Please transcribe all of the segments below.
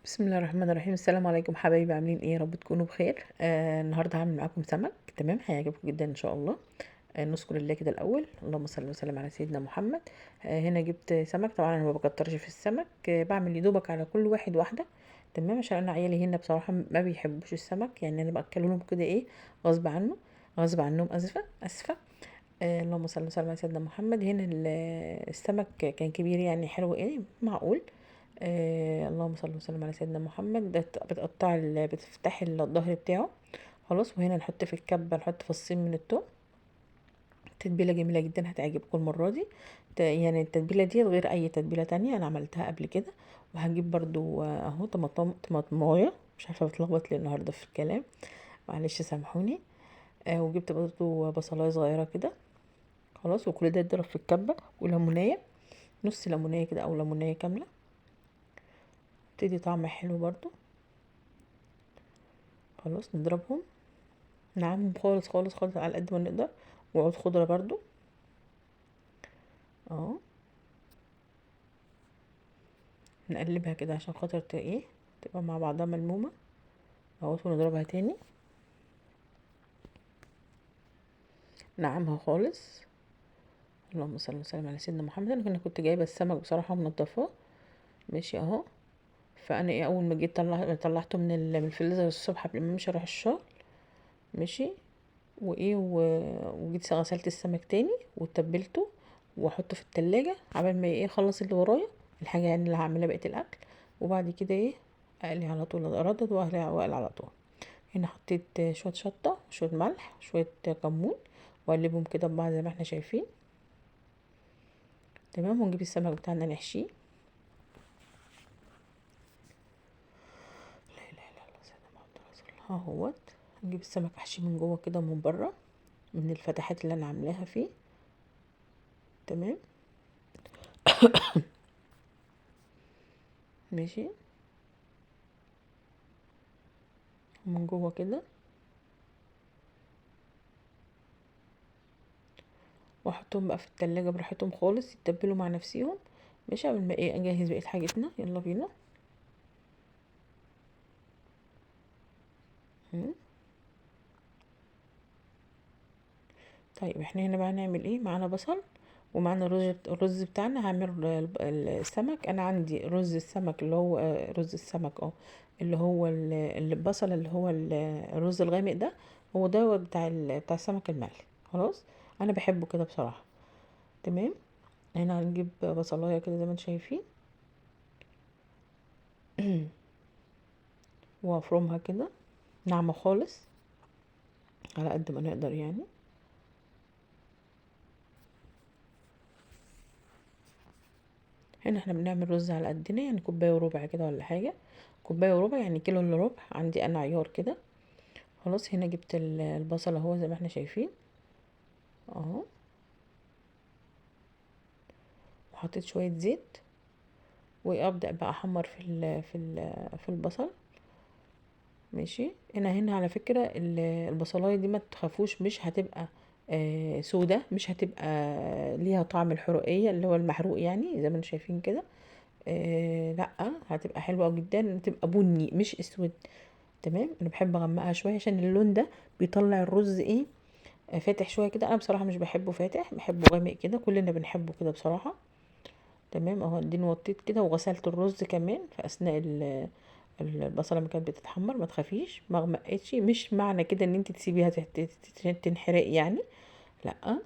بسم الله الرحمن الرحيم. السلام عليكم حبايبي، عاملين ايه؟ يا رب تكونوا بخير. النهارده هعمل معاكم سمك. تمام، هيعجبكم جدا ان شاء الله. نذكر الله كده الاول، اللهم صل وسلم على سيدنا محمد. هنا جبت سمك. طبعا انا ما بكترش في السمك، بعمل يدوبك على كل واحد واحده. تمام، عشان انا عيالي هنا بصراحه ما بيحبوش السمك، يعني انا باكله لهم كده ايه، غصب عنه، غصب عنهم، اسفه. اللهم صل وسلم على سيدنا محمد. هنا السمك كان كبير، يعني حلو ايه، معقول. اللهم صل وسلم على سيدنا محمد. ده بتقطع بتفتحي الظهر بتاعه. خلاص، وهنا نحط في الكبة، نحط فصين من التوم. تتبيلة جميلة جدا، هتعجبكم المرة دي. يعني التتبيلة دي غير اي تتبيلة تانية انا عملتها قبل كده. وهجيب برضو اهو طماطمايه، مش عارفة بتلخبط ليه النهاردة في الكلام، معلش سامحوني. وجبت برضو بصلاية صغيرة كده. خلاص، وكل ده يتضرب في الكبة، وليمونية، نص ليمونية كده او ليمونية كاملة، تدي طعم حلو برضو. خلاص، نضربهم، نعمهم خالص خالص خالص على قد ما نقدر. وعود خضرة برضو اهو، نقلبها كده عشان خاطر ايه، تبقى مع بعضها ملمومة اهو. ونضربها تاني، نعمها خالص. اللهم صل وسلم على سيدنا محمد. انا كنت جايبه السمك بصراحه ومنضفاه، ماشي اهو. فانا ايه، اول ما جيت طلعته من الفريزر الصبح قبل ما امشي اروح الشغل، ماشي. وايه وجيت غسلت السمك تاني وتبلته، واحطه في التلاجة عبال ما ايه اخلص اللي ورايا، الحاجه يعني اللي هعملها بقيه الاكل. وبعد كده ايه، اقلي على طول، اردد واقلي على طول. هنا حطيت شويه شطه، شويه ملح، شويه كمون، واقلبهم كده ببعض زي ما احنا شايفين. تمام، ونجيب السمك بتاعنا نحشيه. لا اله الا الله سيدنا محمد رسول الله اهوت. نجيب السمك احشيه من جوه كده ومن بره، من الفتحات اللي انا عاملاها فيه. تمام، ماشي، من جوه كده. واحطهم بقى في التلاجة براحتهم خالص، يتبلوا مع نفسيهم. ماشي، قبل ما ايه اجهز بقية حاجتنا، يلا بينا. مم. طيب احنا هنا بقى نعمل ايه، معانا بصل، ومعانا الرز بتاعنا. هعمل السمك. انا عندي رز السمك اللي هو رز السمك اللي هو البصل، اللي هو الرز الغامق ده، هو ده بتاع السمك المقلي. خلاص، انا بحبه كده بصراحة. تمام، هنا هنجيب بصلايه كده زي ما انتم شايفين وافرمها كده ناعمة خالص على قد ما نقدر يعني. هنا احنا بنعمل رز على قدنا، يعني كوباية وربع كده ولا حاجة. كوباية وربع يعني كيلو الا ربع، عندي انا عيار كده. خلاص، هنا جبت البصل اهو زي ما احنا شايفين اهو. وحطيت شوية زيت، وابدأ بقى احمر في البصل. ماشي، هنا على فكرة البصلاية دي ما تخافوش، مش هتبقى سودة، مش هتبقى ليها طعم الحرقية اللي هو المحروق، يعني زي ما انتم شايفين كده. لا، هتبقى حلوة جدا، تبقى بني مش اسود. تمام، انا بحب اغمقها شوية عشان اللون ده بيطلع الرز ايه، فاتح شوية كده. انا بصراحة مش بحبه فاتح، بحبه غامق كده، كلنا بنحبه كده بصراحة. تمام اهو، اديني وطيت كده وغسلت الرز كمان في اثناء البصله لما كانت بتتحمر. ما تخافيش، ما غمقتش، مش معنى كده ان انت تسيبيها تنحرق يعني، لا.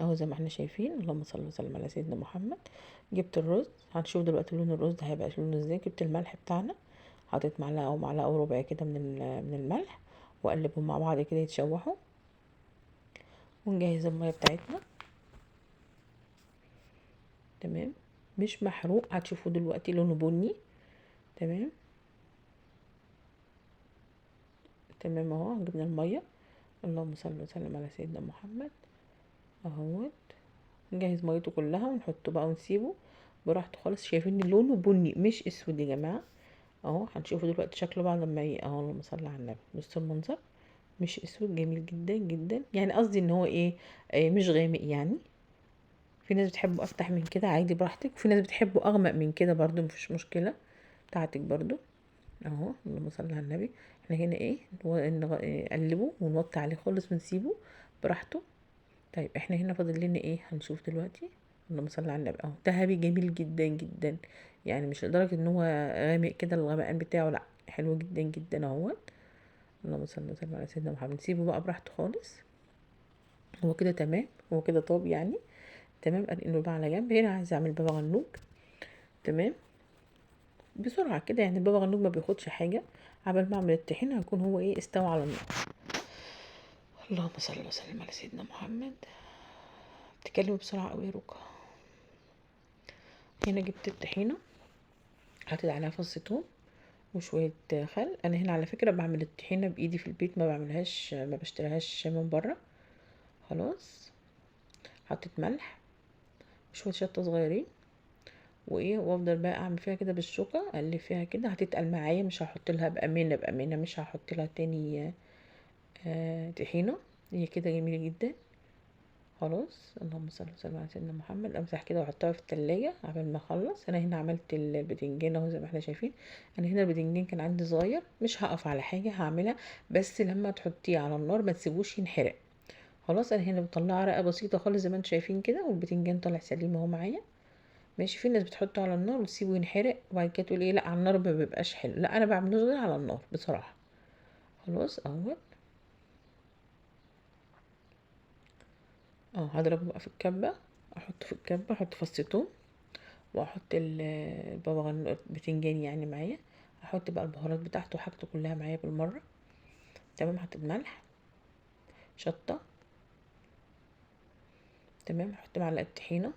اهو زي ما احنا شايفين، اللهم صل وسلم على سيدنا محمد. جبت الرز، هنشوف دلوقتي لون الرز ده هيبقى لونه ازاي. جبت الملح بتاعنا، حطيت معلقه او معلقه وربع كده من الملح، واقلبهم مع بعض كده يتشوحوا. ونجهز الميه بتاعتنا. تمام، مش محروق، هتشوفوا دلوقتي لونه بني. تمام، تمام اهو. جبنا الميه، اللهم صل وسلم على سيدنا محمد اهوت. نجهز ميته كلها ونحطه بقى ونسيبه براحته خالص. شايفين لونه بني مش اسود يا جماعه اهو. هنشوفه دلوقتي شكله بعد ما اهو، اللهم صل على النبي. بصوا المنظر، مش اسود، جميل جدا جدا، يعني قصدي ان هو ايه، مش غامق يعني. في ناس بتحبه افتح من كده عادي براحتك، وفي ناس بتحبه اغمق من كده برضو مفيش مشكله. بتاعتك برضو اهو. اللهم صل على النبي. احنا هنا ايه نقلبه ونوطي عليه خالص ونسيبه براحته. طيب احنا هنا فاضل لنا ايه؟ هنشوف دلوقتي. اللهم صل على النبي. اهو ذهبي جميل جدا جدا، يعني مش لدرجه ان هو غامق كده الغمقان بتاعه، لا حلو جدا جدا اهو. اللهم صل وسلم على سيدنا محمد. نسيبه بقى براحته خالص. هو كده تمام، هو كده طاب يعني تمام. اركنه بقى على جنب. هنا عايزه اعمل بابا غنوج تمام بسرعه كده، يعني البابا غنوج ما بياخدش حاجه. عبال ما اعمل الطحينه هيكون هو ايه استوى على النار. اللهم صل وسلم على سيدنا محمد. بتكلمي بسرعه قوي يا ركا. هنا جبت الطحينه، حطيت عليها فص ثوم وشويه خل. انا هنا على فكره بعمل الطحينه بايدي في البيت، ما بعملهاش ما بشتريهاش من بره. خلاص. حطيت ملح وشويه شطه صغيرين وايه، وافضل بقى اعمل فيها كده بالشوكه، اقلب فيها كده. هتتقل معايا، مش هحط لها بامانه بامانه، مش هحط لها تاني طحينه. هي كده جميله جدا. خلاص. اللهم صل وسلم على سيدنا محمد. امسح كده واحطها في التلاجة قبل ما اخلص. انا هنا عملت البتنجان اهو زي ما احنا شايفين. انا هنا البتنجان كان عندي صغير، مش هقف على حاجه هعملها، بس لما تحطيه على النار ما تسيبوش ينحرق. خلاص. انا هنا بطلعها رقه بسيطه خالص زي ما انتم شايفين كده، والبتنجان طالع سليم اهو معايا. ماشي. في ناس بتحطه على النار وتسيبه ينحرق وبعد كده تقول ايه لا على النار ما بيبقاش حلو. لا انا بعمله غير على النار بصراحه. خلاص اهو. اه هضربه بقى في الكبه. احطه في الكبه، احط فص ثوم واحط البابا بتنجان يعني معايا. احط بقى البهارات بتاعته وحاجته كلها معايا بالمره. تمام. حطيت ملح، شطه. تمام. احط معلقه طحينه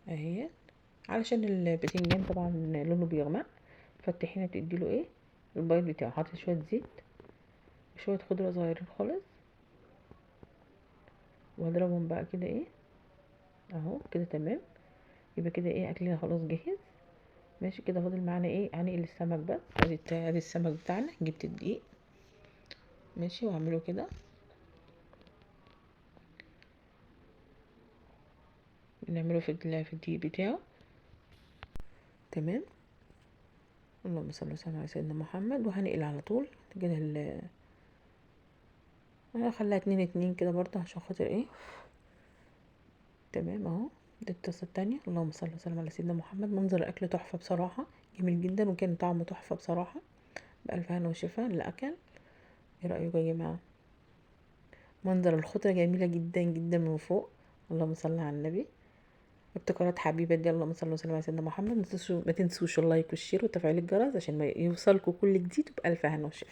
اهي، علشان البتنجان طبعا لونه بيغمق، فالطحينه تديله ايه البيض بتاعه. حطيت شويه زيت وشويه خضره صغيرين خالص، واضربهم بقى كده ايه اهو كده تمام. يبقى كده ايه اكلنا خلاص جاهز. ماشي كده. فاضل معانا ايه؟ هنقل السمك بس. ادي السمك بتاعنا. جبت الدقيق ماشي واعمله كده. نعمله في الدقيق بتاعه. تمام. اللهم صل وسلم على سيدنا محمد. وهنقل على طول كده انا هخليها 2-2 كده برضه عشان خاطر ايه. تمام اهو. دي الطاسه التانية. اللهم صل وسلم على سيدنا محمد. منظر الاكل تحفه بصراحه، جميل جدا، وكان طعمه تحفه بصراحه. بألف هنا وشفا اللي اكل. ايه رايكم يا جماعه؟ منظر الخضره جميله جدا جدا من فوق. اللهم صل على النبي. ابتكارات حبيبه دي. اللهم صل وسلم على سيدنا محمد. ما تنسوش اللايك والشير وتفعيل الجرس عشان ما يوصلكوا كل جديد. وبألف هنا وشفا.